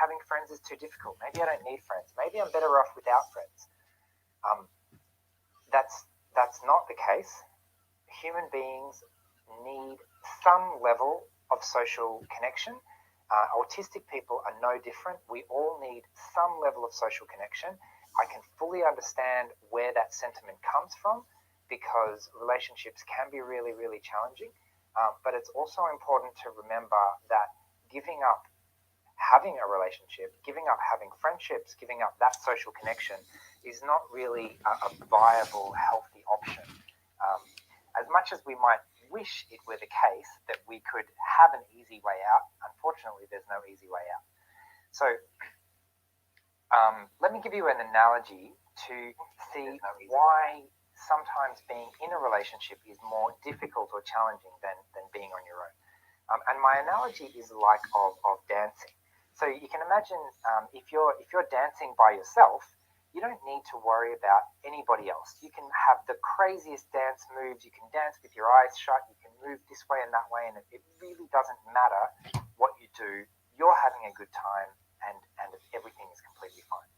having friends is too difficult. Maybe I don't need friends. Maybe I'm better off without friends. That's not the case. Human beings need some level of social connection. Autistic people are no different. We all need some level of social connection. I can fully understand where that sentiment comes from, because relationships can be really, really challenging. But it's also important to remember that giving up having a relationship, giving up having friendships, giving up that social connection is not really a viable, healthy option. As much as we might wish it were the case that we could have an easy way out, unfortunately, there's no easy way out. So let me give you an analogy to see why sometimes being in a relationship is more difficult or challenging than being on your own. And my analogy is like of dancing. So you can imagine if you're dancing by yourself, you don't need to worry about anybody else. You can have the craziest dance moves. You can dance with your eyes shut. You can move this way and that way, and it really doesn't matter what you do. You're having a good time, and everything is completely fine.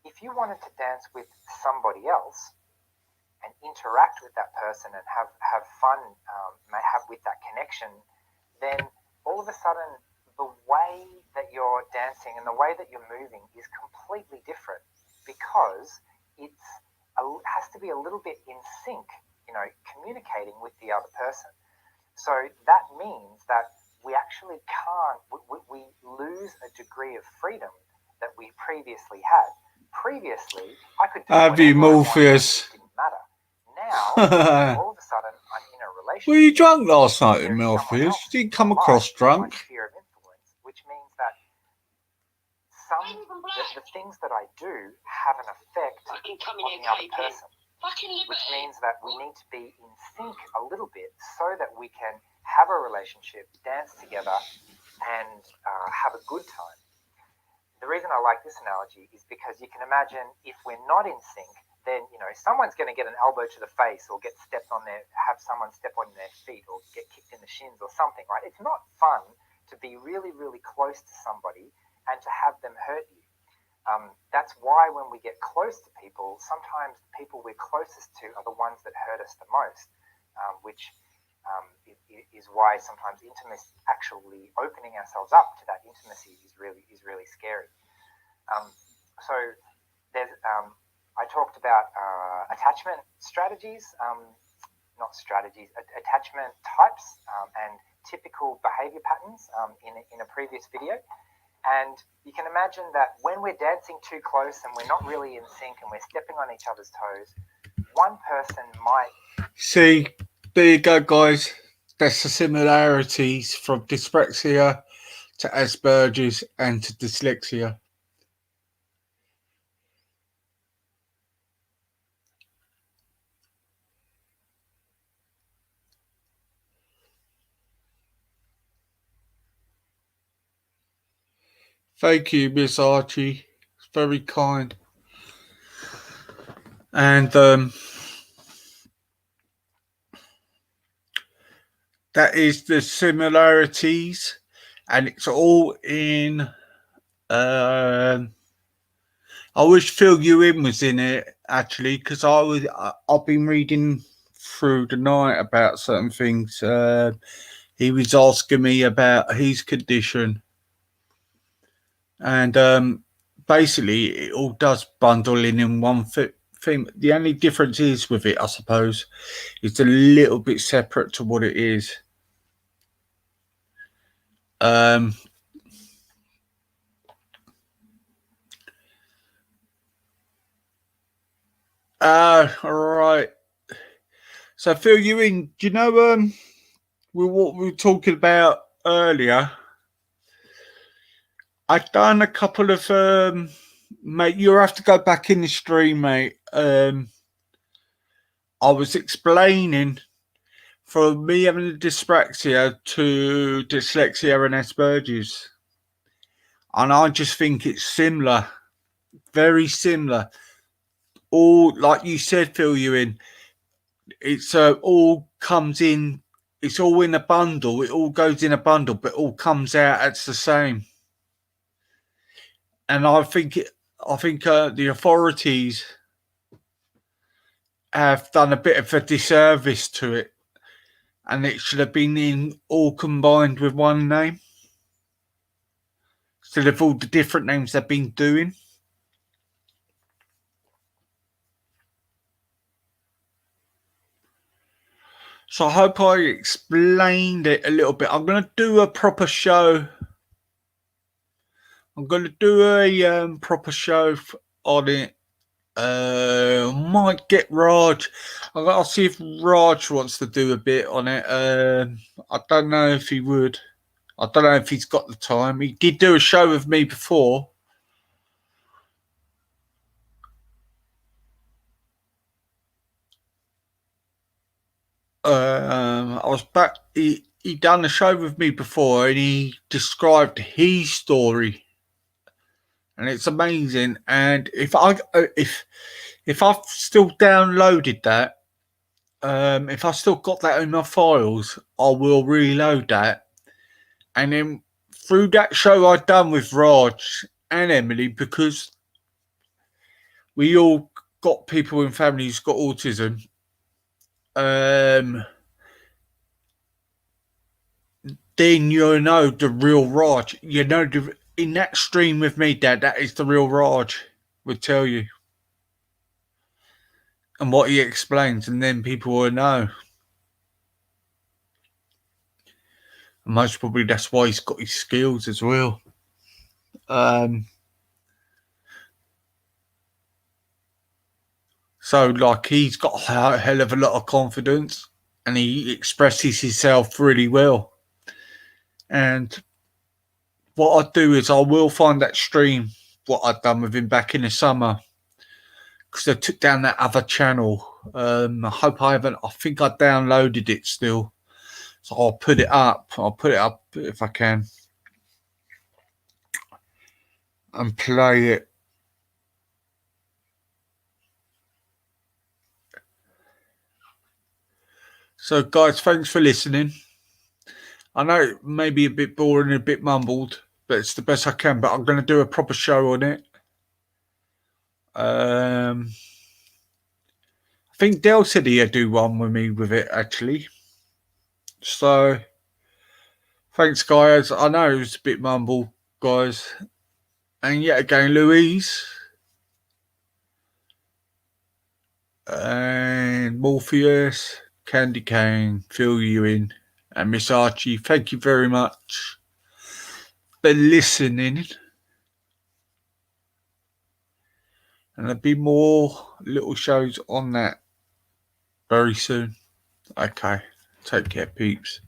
If you wanted to dance with somebody else and interact with that person and have fun, have with that connection, then all of a sudden the way that you're dancing and the way that you're moving is completely different, because it has to be a little bit in sync, communicating with the other person. So that means that we actually can't, we lose a degree of freedom that we previously had. Previously, I could do Have you, Morpheus? It didn't matter. Now, all of a sudden, I'm in a relationship. Were you drunk last night, Morpheus? You didn't come across drunk. Sphere of influence, which means that the things that I do have an effect on the other person. Which means that we need to be in sync a little bit so that we can have a relationship, dance together, and have a good time. The reason I like this analogy is because you can imagine if we're not in sync, then someone's going to get an elbow to the face, or get stepped on have someone step on their feet, or get kicked in the shins or something, right? It's not fun to be really, really close to somebody and to have them hurt you. That's why when we get close to people, sometimes people we're closest to are the ones that hurt us the most, which is why sometimes intimacy, actually opening ourselves up to that intimacy, is really scary. So there's I talked about attachment strategies, attachment types, and typical behavior patterns in a previous video. And you can imagine that when we're dancing too close and we're not really in sync and we're stepping on each other's toes, one person might... See, there you go, guys. That's the similarities from dyspraxia to Asperger's and to dyslexia. Thank you, Miss Archie. It's very kind. And that is the similarities, and it's all in. I wish Phil Ewing was in it, actually, because I've been reading through the night about certain things. He was asking me about his condition. And basically, it all does bundle in one thing. The only difference is with it, I suppose, it's a little bit separate to what it is. All right. So, Phil Ewing, do you know what we were talking about earlier? I've done a couple of mate. You'll have to go back in the stream, mate. I was explaining from me having a dyspraxia to dyslexia and Asperger's, and I just think it's similar, very similar. All like you said, Phil Ewing. It's all comes in. It's all in a bundle. It all goes in a bundle, but all comes out. It's the same. and I think the authorities have done a bit of a disservice to it, and it should have been in all combined with one name instead of all the different names they've been doing. So I hope I explained it a little bit. I'm going to do a proper show. I'm going to do a proper show on it. Might get Raj. I'll see if Raj wants to do a bit on it. I don't know if he would. I don't know if he's got the time. He did do a show with me before. I was back. He done a show with me before, and he described his story, and it's amazing. And if I've still downloaded that, if I've still got that in my files, I will reload that. And then through that show I've done with Raj and Emily, because we all got people in family who's got autism. Then you know the real Raj. You know, in that stream with me, Dad, that is the real Raj, would tell you. And what he explains, and then people will know. And most probably that's why he's got his skills as well. So, like, he's got a hell of a lot of confidence, and he expresses himself really well. And what I do is I will find that stream, what I've done with him back in the summer, because I took down that other channel. I hope I haven't. I think I downloaded it still. So I'll put it up. I'll put it up if I can. And play it. So, guys, thanks for listening. I know it may be a bit boring and a bit mumbled, but it's the best I can. But I'm going to do a proper show on it. I think Dale said he'd do one with me with it, actually. So, thanks, guys. I know it was a bit mumbled, guys. And yet again, Louise and Morpheus, Candy Cane, fill you in. And Miss Archie, thank you very much for listening. And there'll be more little shows on that very soon. Okay, take care, peeps.